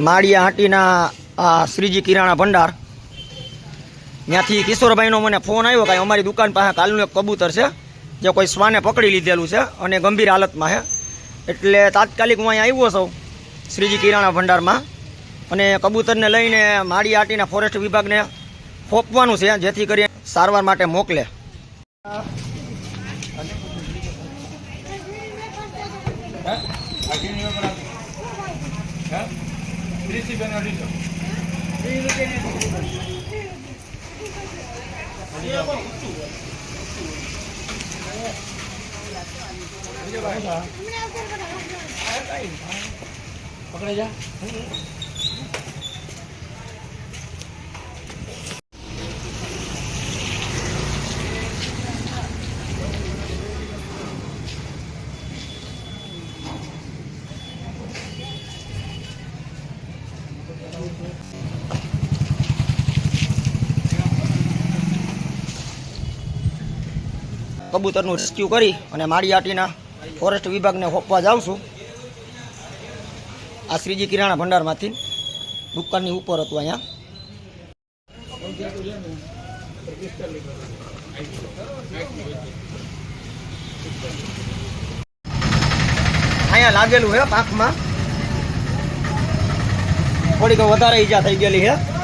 માળિયા હાટીના આ શ્રીજી કિરાણા ભંડાર, ત્યાંથી કિશોરભાઈનો મને ફોન આવ્યો કે અમારી દુકાન પાસે કાલનું એક કબૂતર છે જે કોઈ શ્વાને પકડી લીધેલું છે અને ગંભીર હાલતમાં છે. એટલે તાત્કાલિક હું અહીંયા આવ્યો છું શ્રીજી કિરાણા ભંડારમાં, અને કબૂતરને લઈને માળિયા હાટીના ફોરેસ્ટ વિભાગને સોંપવાનું છે, જેથી કરી સારવાર માટે મોકલે. પકડે જા. કબૂતરનું રેસ્ક્યુ કરી અને માળિયા હાટીના ફોરેસ્ટ વિભાગને સોંપવા જાઉં છું. આ શ્રીજી કિરાણા ભંડારમાંથી દુકાનની ઉપર હતું. અહીંયા લાગેલું છે પાંખમાં, થોડીક વધારે ઈજા થઈ ગયેલી છે.